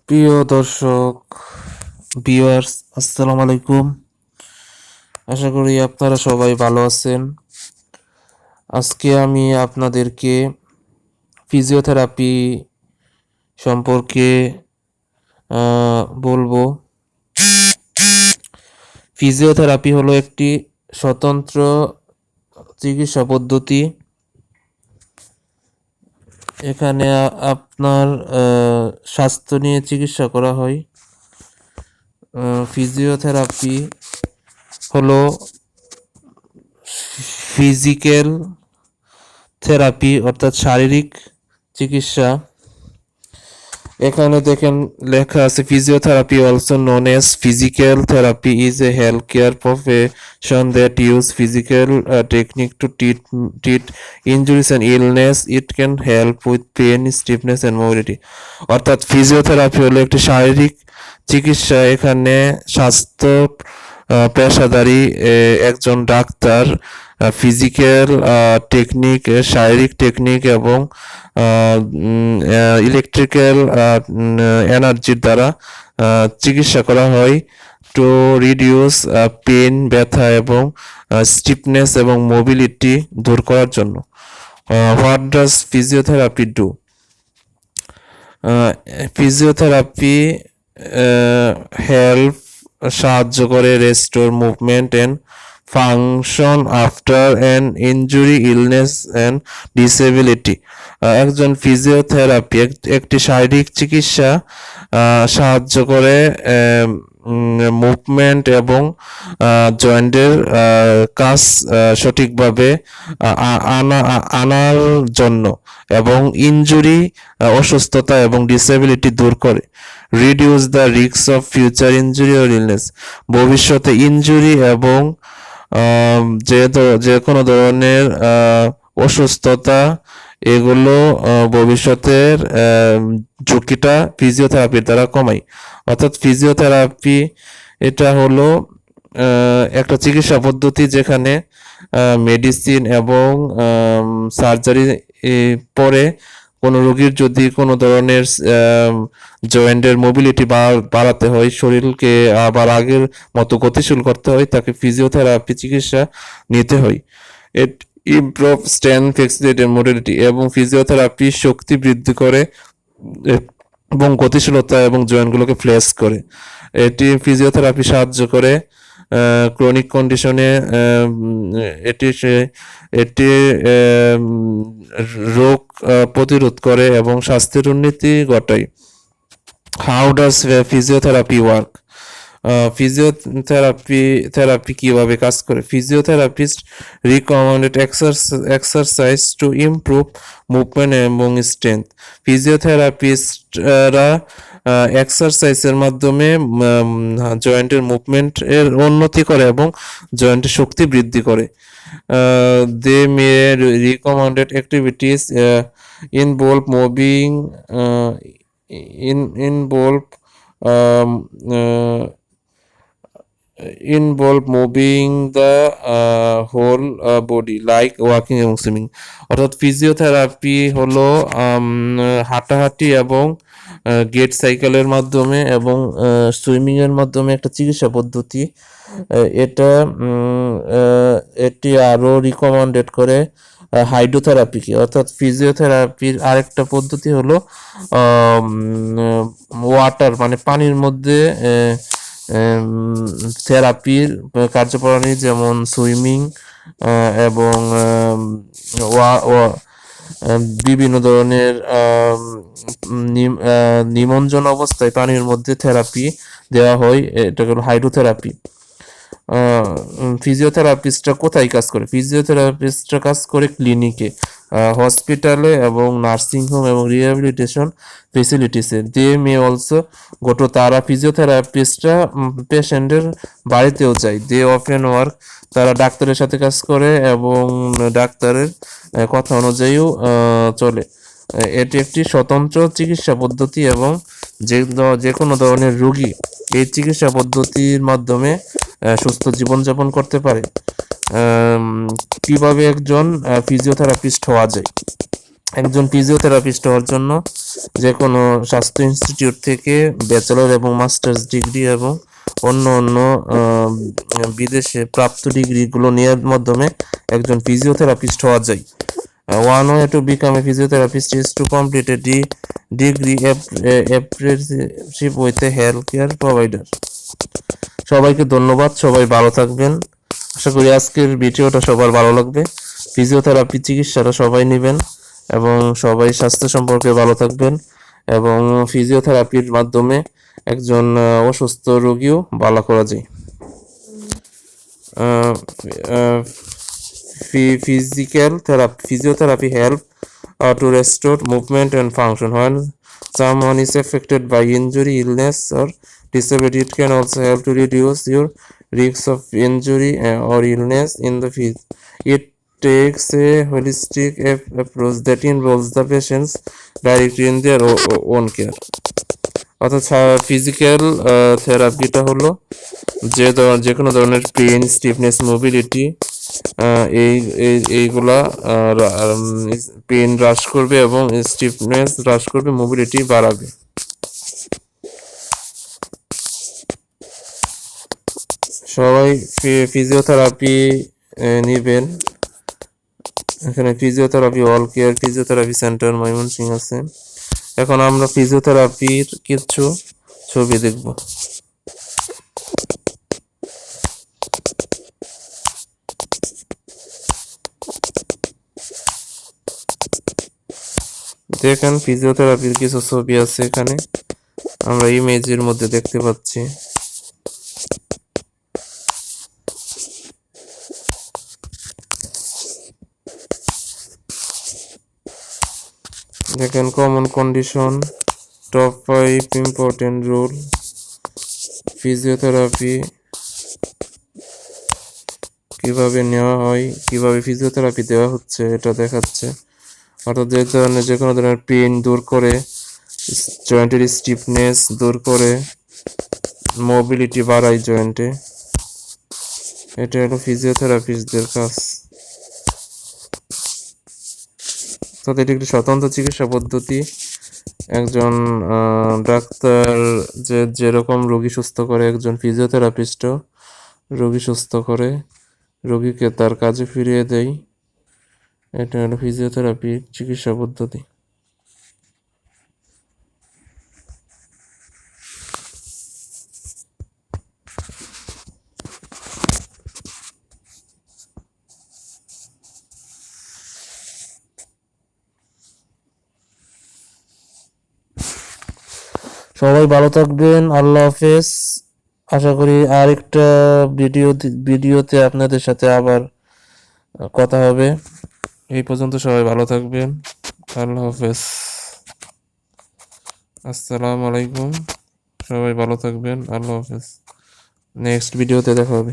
প্রিয় দর্শক ভিউয়ার্স, আসসালামু আলাইকুম। আশা করি আপনারা সবাই ভালো আছেন। আজকে আমি আপনাদেরকে ফিজিওথেরাপি সম্পর্কে বলবো। ফিজিওথেরাপি হলো একটি স্বতন্ত্র চিকিৎসা পদ্ধতি। এখানে আপনার স্বাস্থ্য নিয়ে চিকিৎসা করা হয়। ফিজিওথেরাপি হলো ফিজিক্যাল থেরাপি অর্থাৎ শারীরিক চিকিৎসা। এখানে দেখেন লেখা আছে physiotherapy also known as physical therapy is a health care profession that use physical technique to treat injuries and illness. It can help with pain, stiffness and mobility. অর্থাৎ physiotherapy হলো একটি শারীরিক চিকিৎসা। এখানে স্বাস্থ্য পেশাদারী একজন ডাক্তার ফিজিক্যাল টেকনিক, শারীরিক টেকনিক এবং ইলেকট্রিক্যাল এনার্জির দ্বারা চিকিৎসা করা হয় টু রিডিউস পেন, ব্যথা এবং স্টিফনেস এবং মোবিলিটি দূর করার জন্য। What does physiotherapy do? Physiotherapy help সাহায্য করে restore movement and function after an injury, illness and disability. একজন ফিজিওথেরাপি একটি শারীরিক চিকিৎসা সাহায্য করে মুভমেন্ট এবং জয়েন্টের কাজ সঠিকভাবে আনার জন্য এবং ইনজুরি, অসুস্থতা এবং ডিসেবিলিটি দূর করে। Reduce the risk of future injury or illness. ভবিষ্যতে ইনজুরি এবং যে কোনো ধরনের অসুস্থতা, এগুলো ভবিষ্যতের ঝুঁকিটা ফিজিওথেরাপির দ্বারা কমায়। অর্থাৎ ফিজিওথেরাপি এটা হলো একটা চিকিৎসা পদ্ধতি যেখানে মেডিসিন এবং সার্জারি পরে কোনো রোগীর যদি কোনো ধরনের জয়েন্টের মোবিলিটি বাড়াতে হয়, শরীরকে আবার আগের মতো গতিশীল করতে হয়, তাকে ফিজিওথেরাপি চিকিৎসা নিতে হয়। It improve strength, flexibility and mobility. এবং ফিজিওথেরাপি শক্তি বৃদ্ধি করে এবং গতিশীলতা এবং জয়েন্টগুলোকে ফ্লেক্স করে। এটি ফিজিওথেরাপি সাহায্য করে ক্রনিক কন্ডিশনে এটি রোগ প্রতিরোধ করে এবং স্বাস্থ্যের উন্নতি ঘটায়। How does physiotherapy work? Physiotherapy কিভাবে কাজ করে? Physiotherapist recommended exercise to improve movement এবং স্ট্রেংথ। ফিজিওথেরাপিস্টরা এক্সারসাইজের মাধ্যমে জয়েন্টের মুভমেন্ট এর উন্নতি করে এবং জয়েন্টের শক্তি বৃদ্ধি করে। They may recommended activities involve moving involve um, uh, involve moving the whole body like walking এবং সুইমিং। অর্থাৎ ফিজিওথেরাপি হলো হাঁটাহাঁটি এবং গেট সাইকেলের মাধ্যমে এবং সুইমিং এর মাধ্যমে একটা চিকিৎসা পদ্ধতি। এটি আরো রিকমেন্ডেড করে হাইড্রোথেরাপিকে। অর্থাৎ ফিজিওথেরাপির আরেকটা পদ্ধতি হলো ওয়াটার মানে পানির মধ্যে থেরাপির কার্যপ্রণালী, যেমন সুইমিং এবং বিভিন্ন ধরনের নিমজ্জন অবস্থায় পানির মধ্যে থেরাপি দেওয়া হয়, এটা হলো হাইড্রোথেরাপি। ফিজিওথেরাপিস্টরা কোথায় কাজ করে? ফিজিওথেরাপিস্টরা কাজ করে ক্লিনিকে, হসপিটালে এবং নার্সিং হোম এবং রিহ্যাবিলিটেশন ফেসিলিটিসে। They may also go to, তারা ফিজিওথেরাপিস্টরা পেশেন্টের বাড়িতেও যায়। দে অফেন ওয়ার্ক, তারা ডাক্তারের সাথে কাজ করে এবং ডাক্তারের কথা অনুযায়ীও চলে। এটি একটি স্বতন্ত্র চিকিৎসা পদ্ধতি এবং যে কোনো ধরনের রোগী এই চিকিৎসা পদ্ধতির মাধ্যমে সুস্থ জীবনযাপন করতে পারে। কিভাবে একজন ফিজিওথেরাপিস্ট হওয়া যায়? একজন ফিজিওথেরাপিস্ট হওয়ার জন্য যে কোনো স্বাস্থ্য ইনস্টিটিউট থেকে ব্যাচেলর এবং মাস্টার্স ডিগ্রি এবং অন্য অন্য বিদেশে প্রাপ্ত ডিগ্রিগুলো নেওয়ার মাধ্যমে একজন ফিজিওথেরাপিস্ট হওয়া যায়। One way to become a physiotherapist is to complete a degree apprenticeship with a healthcare provider. সবাইকে ধন্যবাদ, সবাই ভালো থাকবেন। আশা করি আজকের ভিডিওটা সবার ভালো লাগবে। ফিজিওথেরাপি চিকিৎসাটা সবাই নেবেন এবং সবাই স্বাস্থ্য সম্পর্কে ভালো থাকবেন এবং ফিজিওথেরাপির মাধ্যমে একজন অসুস্থ রোগীও ভালো করা যায়। Physiotherapy help to restore movement and function. When someone is affected by injury, illness, or disability, it can also help to reduce your risk of injury or illness in the field. It takes a holistic approach that involves the patients directly in their own care. অর্থাৎ physical থেরাপিটা হলো যে কোনো ধরনের pain, stiffness, mobility এইগুলা pain হ্রাস করবে এবং stiffness হ্রাস করবে, মোবিলিটি বাড়াবে। সবাই ফিজিওথেরাপি নেবেন। এখানে physiotherapy all care physiotherapy centre Mymensingh আছে। এখন আমরা ফিজিওথেরাপির কিছু ছবি দেখব। দেখেন ফিজিওথেরাপির কিছু ছবি আছে এখানে, আমরা ইমেজের মধ্যে দেখতে পাচ্ছি। দেখেন common condition, top 5 important rule, physiotherapy কিভাবে নেওয়া হয়, কিভাবে ফিজিওথেরাপি দেওয়া হচ্ছে এটা দেখাচ্ছে। অর্থাৎ যে কোনো ধরনের পেইন দূর করে, জয়েন্টের স্টিফনেস দূর করে, মোবিলিটি বাড়ায় জয়েন্টে। এটা হলো ফিজিওথেরাপিস্টদের কাজ। অর্থাৎ এটি একটি স্বতন্ত্র চিকিৎসা পদ্ধতি। একজন ডাক্তার যেরকম রোগী সুস্থ করে, একজন ফিজিওথেরাপিস্টও রোগী সুস্থ করে, রোগীকে তার কাজে ফিরিয়ে দেয়। এটা হলো ফিজিওথেরাপি চিকিৎসা পদ্ধতি। সবাই ভালো থাকবেন, আল্লাহ হাফেজ। আশা করি আরেকটা ভিডিওতে আপনাদের সাথে আবার কথা হবে। এই পর্যন্ত সবাই ভালো থাকবেন, আল্লাহ হাফেজ, আসসালামু আলাইকুম। সবাই ভালো থাকবেন, আল্লাহ হাফেজ। নেক্সট ভিডিওতে দেখা হবে।